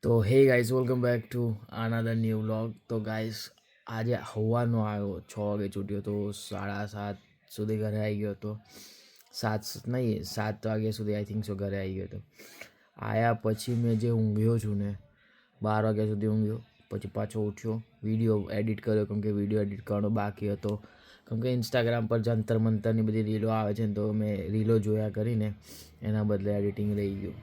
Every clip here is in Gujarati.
તો hey guys welcome back to another new vlog. તો ગાઈઝ આજે હવાનો આવ્યો 6 વાગે છૂટ્યો તો 7:30 સુધી ઘરે આવી ગયો હતો. 7 વાગ્યા સુધી આઈ થિંક સો ઘરે આવી ગયો હતો. આવ્યા પછી મેં જે ઊંઘ્યો છું ને 12 વાગ્યા સુધી ઊંઘ્યો, પછી પાછો ઉઠ્યો, વિડીયો એડિટ કર્યો કેમ કે વિડીયો એડિટ કરવાનો બાકી હતો. કેમ કે ઇન્સ્ટાગ્રામ પર જંતર મંતરની બધી રીલો આવે છે ને તો મેં રીલો જોયા કરીને એના બદલે એડિટિંગ રહી ગયું.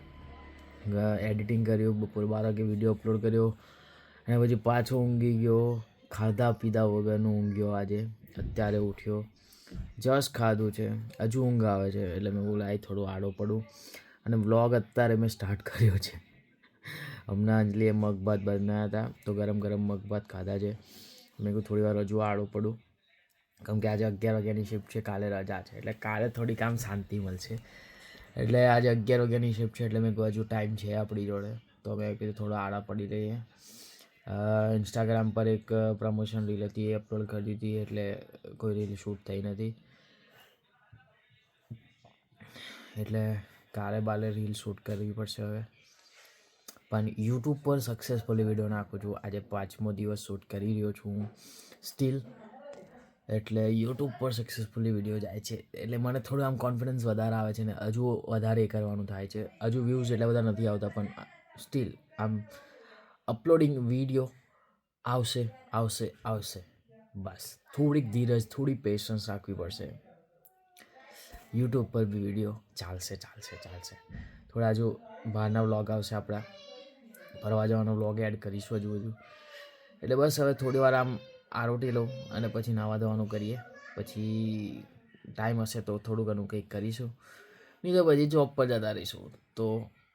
એડિટિંગ કર્યું, બપોર 12 વાગે વિડીયો અપલોડ કર્યો અને પછી પાછો ઊંઘી ગયો. ખાધા પીધા વગરનો ઊંઘ્યો આજે. અત્યારે ઉઠ્યો, જસ્ટ ખાધું છે, હજુ ઊંઘ આવે છે એટલે મેં બોલાય થોડું આડો પડું અને વ્લોગ અત્યારે મેં સ્ટાર્ટ કર્યો છે. હમણાં અંજલીએ મગભાત બનાવ્યા હતા તો ગરમ ગરમ મગભાત ખાધા છે. મેં કહું થોડી વાર હજુ આડો પડું કેમ કે આજે 11 વાગ્યાની શિફ્ટ છે, કાલે રજા છે એટલે કાલે થોડીક આમ શાંતિ મળશે. એટલે આજે 11 વાગ્યાની શિફ્ટ છે એટલે મેં કહું હજુ ટાઈમ છે આપણી જોડે તો મેં કીધું થોડા આડા પડી રહીએ. ઇન્સ્ટાગ્રામ પર એક પ્રમોશન રીલ હતી એ અપલોડ કરી દીધી એટલે કોઈ રીલ શૂટ થઈ નથી. એટલે કાલે બાલે રીલ શૂટ કરવી પડશે હવે. પણ યુટ્યુબ પર સક્સેસફુલી વિડીયો નાખું છું. આજે 5મો દિવસ શૂટ કરી રહ્યો છું હું સ્ટીલ. એટલે યુટ્યુબ પર સક્સેસફુલી વિડીયો જાય છે એટલે મને થોડું આમ કોન્ફિડન્સ વધારે આવે છે ને હજુ વધારે એ કરવાનું થાય છે. હજુ વ્યૂઝ એટલા બધા નથી આવતા પણ સ્ટીલ આમ અપલોડિંગ વિડીયો આવશે આવશે આવશે. બસ થોડીક ધીરજ, થોડી પેશન્સ રાખવી પડશે. યુટ્યુબ પર બી વિડીયો ચાલશે ચાલશે ચાલશે. થોડા હજુ બહારના વ્લોગ આવશે, આપણા ફરવા જવાનો વ્લોગ એડ કરીશું હજુ બધું. એટલે બસ હવે થોડી વાર આમ આરોટી લઉં અને પછી નાવા ધોવાનું કરીએ. પછી ટાઈમ હશે તો થોડું ઘણું કંઈક કરીશું, નહીં તો પછી જોબ પર જતા રહીશું. તો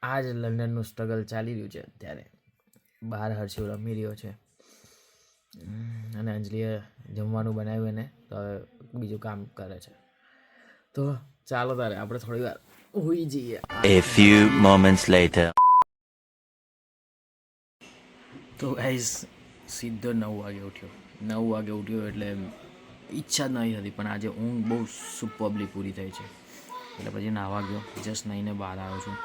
આ જ લંડનનું સ્ટ્રગલ ચાલી રહ્યું છે અત્યારે. બહાર હર્ષિવ રમી રહ્યો છે અને અંજલીએ જમવાનું બનાવ્યું એને તો હવે બીજું કામ કરે છે. તો ચાલો તારે આપણે થોડી વાર હોઈ જઈએ. A few moments later. તો ગાઈઝ સીધો 9 વાગે ઉઠ્યો. 9 વાગે ઉઠ્યો એટલે ઈચ્છા જ નહીં હતી પણ આજે ઊંઘ બહુ સુપર્બલી પૂરી થઈ છે એટલે પછી નાહવા ગયો. જસ્ટ નાહીને બહાર આવ્યો છું.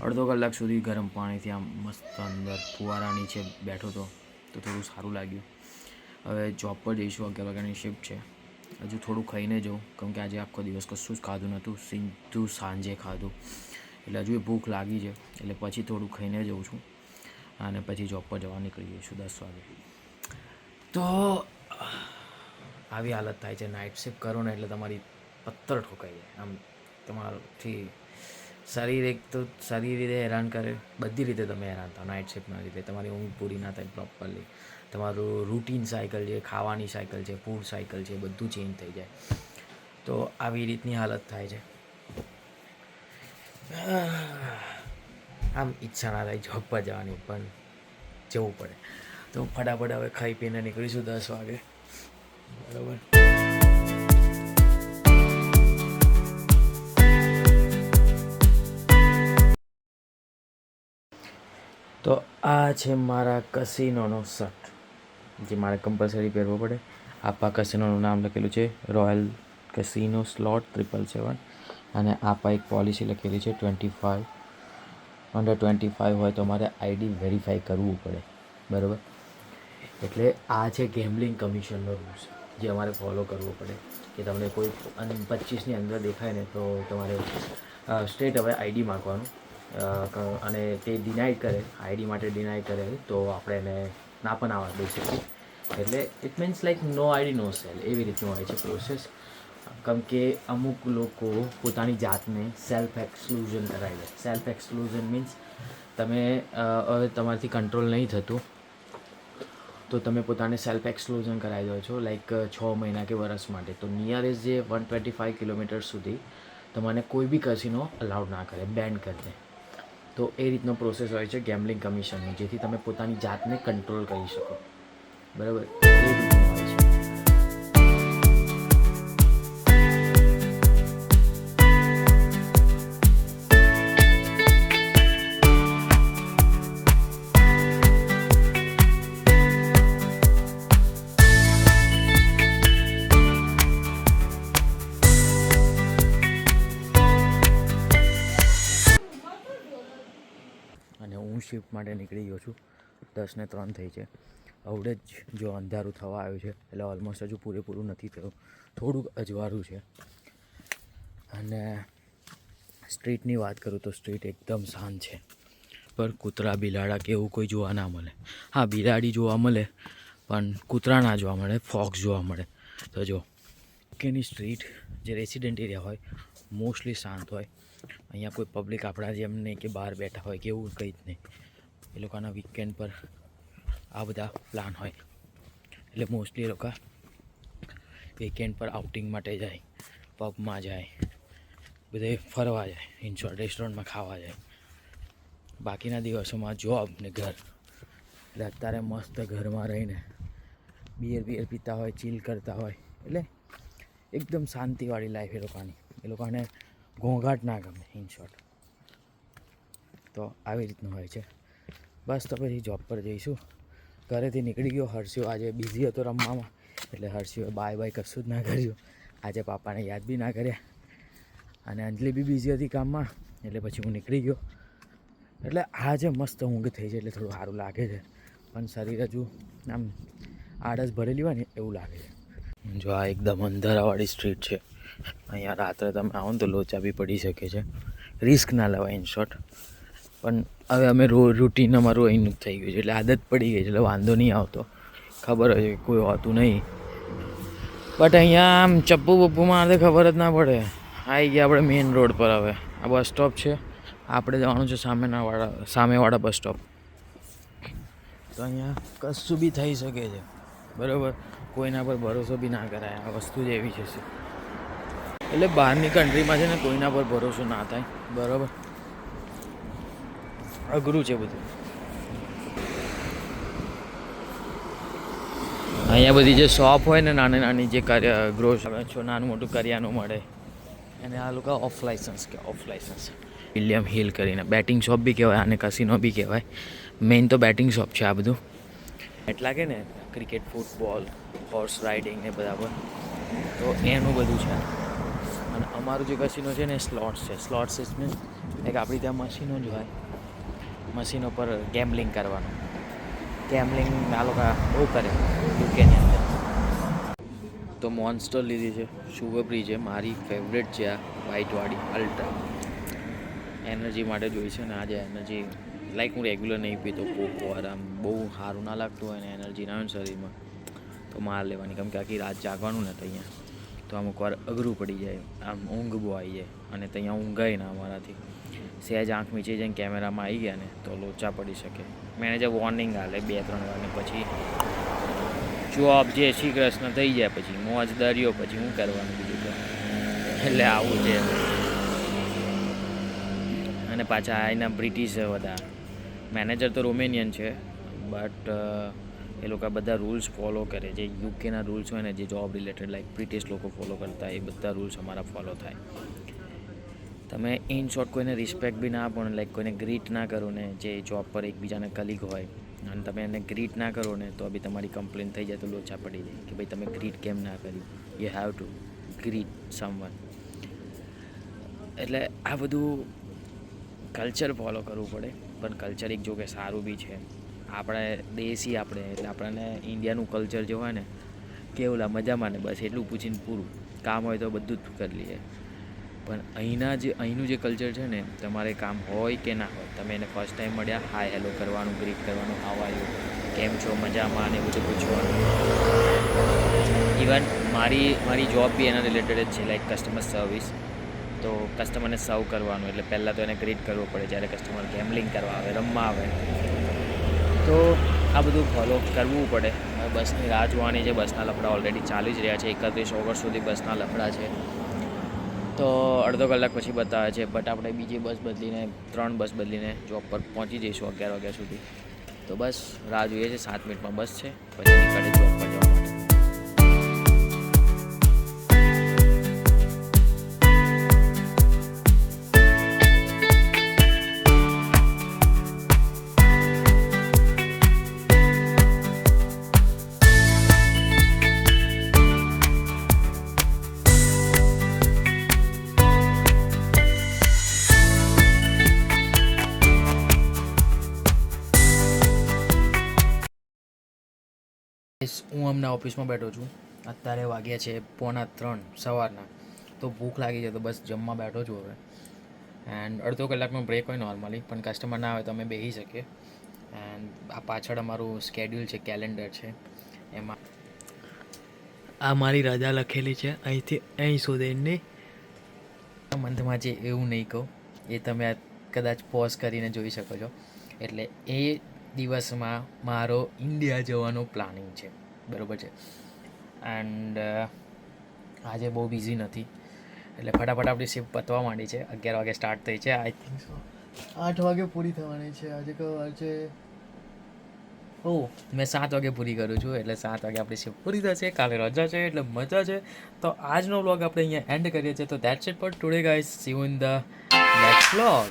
અડધો કલાક સુધી ગરમ પાણીથી આમ મસ્ત અંદર ફુવારા નીચે બેઠો હતો તો થોડું સારું લાગ્યું. હવે જોબ પર જઈશું. 11 વાગ્યાની શિફ્ટ છે. હજુ થોડું ખાઈને જાઉં કેમ કે આજે આખો દિવસ કશું જ ખાધું નહોતું, સીધું સાંજે ખાધું એટલે હજુ એ ભૂખ લાગી છે એટલે પછી થોડું ખાઈને જઉં છું અને પછી જોબ પર જવા નીકળી જઈશું 10 વાગે. તો આવી હાલત થાય છે. નાઇટ શિફ્ટ કરો ને એટલે તમારી પથ્થર ઠોકાઈ જાય. આમ તમારાથી શરીર એક તો શરીર રીતે હેરાન કરે, બધી રીતે તમે હેરાન થાવ નાઇટ શિફ્ટના લીધે. તમારી ઊંઘ પૂરી ના થાય પ્રોપરલી. તમારું રૂટીન સાયકલ છે, ખાવાની સાયકલ છે, ફૂડ સાયકલ છે, બધું ચેન્જ થઈ જાય. તો આવી રીતની હાલત થાય છે. આમ ઈચ્છા ના થાય જોબ પર જવાની પણ જવું પડે. તો ફટાફટ હવે ખાઈ પીને નીકળીશું 10 વાગે. બરાબર. તો આ છે મારા કસિનોનો શર્ટ જે મારે કમ્પલસરી પહેરવો પડે. આપા કસિનોનું નામ લખેલું છે, રોયલ કસિનો સ્લોટ 777 અને આપા એક પોલિસી લખેલી છે 25 અંડર 25 હોય તો મારે આઈડી વેરીફાઈ કરવું પડે. બરાબર. એટલે આ છે ગેમ્બલિંગ કમિશનનો રૂલ્સ જે અમારે ફોલો કરવો પડે કે તમને કોઈ 25ની અંદર દેખાય ને તો તમારે સ્ટ્રેટ હવે આઈડી માગવાનું અને તે ડિનાઇડ કરે, આઈડી માટે ડિનાઇડ કરે તો આપણે એને ના પણ આવવા દઈ શકીએ. એટલે it means like no ID no sale એવી રીતનું હોય છે પ્રોસેસ. કેમ કે અમુક લોકો પોતાની જાતને સેલ્ફ એક્સક્લુઝન કરાવી દે. સેલ્ફ એક્સક્લુઝન મીન્સ તમે હવે તમારાથી કંટ્રોલ નહીં થતું તો તમે પોતાને સેલ્ફ એક્સક્લુઝન કરાવી દો છો લાઈક 6 મહિના કે વર્ષ માટે. તો નિયરેસ્ટ જે 125 કિલોમીટર સુધી તમને કોઈ બી કસિનો અલાઉડ ના કરે, બેન કરી દે. તો એ રીતનો પ્રોસેસ હોય છે ગેમ્બલિંગ કમિશનનો, જેથી તમે પોતાની જાતને કંટ્રોલ કરી શકો. બરાબર. એ રીતનું હોય છે. અને હું શિફ્ટ માટે નીકળી ગયો છું. 10:03 થઈ છે. આવડે જ જો અંધારું થવા આવ્યું છે, એટલે ઓલમોસ્ટ હજુ પૂરેપૂરું નથી થયું, થોડુંક અજવાળું છે. અને સ્ટ્રીટની વાત કરું તો સ્ટ્રીટ એકદમ શાંત છે, પણ કૂતરા બિલાડા કે એવું કોઈ જોવા ના મળે. હા, બિલાડી જોવા મળે, પણ કૂતરા ના જોવા મળે, ફોક્સ જોવા મળે. તો જો કેની સ્ટ્રીટ જે રેસિડેન્ટ એરિયા હોય મોસ્ટલી શાંત હોય. અહીંયા કોઈ પબ્લિક આપણા જેમ નહીં કે બહાર બેઠા હોય કે એવું કંઈ જ નહીં. એ લોકોના વીકેન્ડ પર આ બધા પ્લાન હોય, એટલે મોસ્ટલી એ લોકો વીકેન્ડ પર આઉટિંગ માટે જાય, પબમાં જાય, બધે ફરવા જાય, ઇન શોર્ટ રેસ્ટોરન્ટમાં ખાવા જાય. બાકીના દિવસોમાં જોબ ને ઘર. એટલે અત્યારે મસ્ત ઘરમાં રહીને બિયર પીતા હોય, ચીલ કરતા હોય. એટલે એકદમ શાંતિવાળી લાઈફ એ લોકોને ઘોંઘાટ ના ગમે, ઇન શોર્ટ. તો આવી રીતનું હોય છે. બસ તો પછી જોબ પર જઈશું. ઘરેથી નીકળી ગયો. હર્ષિયો આજે બિઝી હતો રમવામાં, એટલે હર્ષિયોએ બાય કશું જ ના કર્યું. આજે પાપાને યાદ બી ના કર્યા, અને અંજલિ બી બિઝી હતી કામમાં, એટલે પછી હું નીકળી ગયો. એટલે આજે મસ્ત ઊંઘ થઈ છે, એટલે થોડું સારું લાગે છે, પણ શરીર હજુ આમ આળસ ભરેલી હોય ને એવું લાગે છે. જો આ એકદમ અંધારાવાળી સ્ટ્રીટ છે. અહીંયા રાત્રે તમે આવો ને તો લોચા બી પડી શકે છે. રિસ્ક ના લેવાય, ઇન શોર્ટ. પણ હવે અમે રૂટીન અમારું અહીંનું જ થઈ ગયું છે, એટલે આદત પડી ગઈ છે, એટલે વાંધો નહીં આવતો. ખબર હોય કે કોઈ હોતું નહીં, બટ અહીંયા આમ ચપ્પુ બપ્પુ મારે ખબર જ ના પડે. આવી ગયા આપણે મેઇન રોડ પર. હવે આ બસ સ્ટોપ છે, આપણે જવાનું છે સામેવાળા બસ સ્ટોપ. તો અહીંયા કશું બી થઈ શકે છે, બરાબર. કોઈના પર ભરોસો બી ના કરાય. આ વસ્તુ જ એવી છે. એટલે બહારની કન્ટ્રીમાં છે ને કોઈના પર ભરોસો ના થાય, બરાબર. અઘરું છે બધું. અહીંયા બધી જે શોપ હોય ને નાની જે નાનું મોટું કરિયાનું મળે, અને આ લોકો ઓફ લાઇસન્સ વિલિયમ હિલ કરીને બેટિંગ શોપ બી કહેવાય, આને કસિનો બી કહેવાય. મેઇન તો બેટિંગ શોપ છે આ બધું. એટલા કે ને ક્રિકેટ, ફૂટબોલ, હોર્સ રાઇડિંગ ને બધા પર, તો એનું બધું છે. અને અમારું જે કસિનો છે ને સ્લોટ્સ છે. સ્લોટ્સ મીન્સ એક આપણી ત્યાં મશીનો જ હોય, મશીનો પર ગેમ્બલિંગ કરવાનું. ગેમ્બલિંગ આ લોકો બહુ કરે યુકેની અંદર. તો મોન્સ્ટર લીધી છે, શુગર ફ્રી છે, મારી ફેવરેટ છે આ વ્હાઇટવાળી અલ્ટ્રા. એનર્જી માટે જોઈ છે ને આજે એનર્જી લાઈક હું રેગ્યુલર નહીં પીતો. કોકો આરામ બહુ સારું ના લાગતું હોય ને એનર્જી ના હોય ને શરીરમાં, તો માર લેવાની. કેમ કે આખી રાત જાગવાનું ને તો અહીંયા તો અમુક વાર અઘરું પડી જાય, આમ ઊંઘ બહુ આવી જાય. અને ત્યાં ઊંઘાય ના અમારાથી. સહેજ આંખ મીચી જઈને કેમેરામાં આવી ગયા ને તો લોચા પડી શકે. મેનેજર વોર્નિંગ આલે 2-3 વાર, ને પછી જોબ જે શ્રી કૃષ્ણ થઈ જાય, પછી મોજ દરિયો, પછી શું કરવાનું બીજું તો. એટલે આવું છે. અને પાછા એના બ્રિટિશ બધા મેનેજર તો રોમેનિયન છે, બટ એ લોકો બધા રૂલ્સ ફોલો કરે. જે યુકેના રૂલ્સ હોય ને, જે જોબ રિલેટેડ લાઈક બ્રિટિશ લોકો ફોલો કરતા, એ બધા રૂલ્સ અમારા ફોલો થાય. તમે ઇન શોર્ટ કોઈને રિસ્પેક્ટ બી ના આપો ને, લાઈક કોઈને ગ્રીટ ના કરો ને, જે જોબ પર એકબીજાને કલીગ હોય, અને તમે એને ગ્રીટ ના કરો ને તો બી તમારી કમ્પ્લેન થઈ જાય, તો લોચા પડી જાય કે ભાઈ તમે ગ્રીટ કેમ ના કર્યું. You have to greet someone. એટલે આ બધું કલ્ચર ફોલો કરવું પડે. પણ કલ્ચર એક જો કે સારું બી છે. આપણે દેશી એટલે આપણને ઇન્ડિયાનું કલ્ચર જે હોય ને કેવું મજામાં ને, બસ એટલું પૂછીને પૂરું. કામ હોય તો બધું જ કરી લઈએ. પણ અહીંનું જે કલ્ચર છે ને, તમારે કામ હોય કે ના હોય, તમે એને ફર્સ્ટ ટાઈમ મળ્યા, હાય હેલો કરવાનું, ગ્રીટ કરવાનું, હાવ આર યુ, કેમ છો, મજામાં, ને બધું પૂછવાનું. ઇવન મારી જોબ બી એના રિલેટેડ જ છે, લાઈક કસ્ટમર સર્વિસ. તો કસ્ટમરને સર્વ કરવાનું, એટલે પહેલાં તો એને ગ્રીટ કરવો પડે જ્યારે કસ્ટમર ગેમ્બલિંગ કરવા આવે, રમવા આવે. તો આ બધું ફોલો કરવું પડે. હવે બસની રાહ જોવાની છે. બસના લફડા ઓલરેડી ચાલી જ રહ્યા છે. 31 ઓગસ્ટ સુધી બસના લફડા છે. તો અડધો કલાક પછી બતાવે છે, બટ આપણે બીજી બસ બદલીને 3 બસ બદલીને જોબ પર પહોંચી જઈશું 11 વાગ્યા સુધી. તો બસ રાહ જોઈએ છે. 7 મિનિટમાં બસ છે, પછી નીકળે જોબ પર જવા માટે. હું હમણાં ઓફિસમાં બેઠો છું. અત્યારે વાગ્યા છે 2:45 સવારના. તો ભૂખ લાગી છે તો બસ જમવા બેઠો છું હવે. એન્ડ અડધો કલાકનો બ્રેક હોય નોર્મલી, પણ કસ્ટમર ના આવે તો અમે બેસી શકીએ. એન્ડ આ પાછળ અમારું સ્કેડ્યુલ છે, કેલેન્ડર છે, એમાં આ મારી રજા લખેલી છે અહીંથી અહીં સુધીની. મંથમાં છે એવું નહીં કહું, એ તમે કદાચ પોઝ કરીને જોઈ શકો છો. એટલે એ દિવસમાં મારો ઇન્ડિયા જવાનો પ્લાનિંગ છે, બરાબર છે. એન્ડ આજે બહુ બિઝી નથી, એટલે ફટાફટ આપણી શિફ્ટ પતવા માંડી છે. 11 વાગે સ્ટાર્ટ થઈ છે, આઈ થિંક સો 8 વાગે પૂરી થવાની છે. આજે કયો વાર છે? મેં 7 વાગે પૂરી કરું છું, એટલે 7 વાગે આપણી શિફ્ટ પૂરી થશે. કાલે રજા છે એટલે મજા છે. તો આજનો વ્લોગ આપણે અહીંયા એન્ડ કરીએ છીએ. તો that's it four today guys. C you in the next vlog.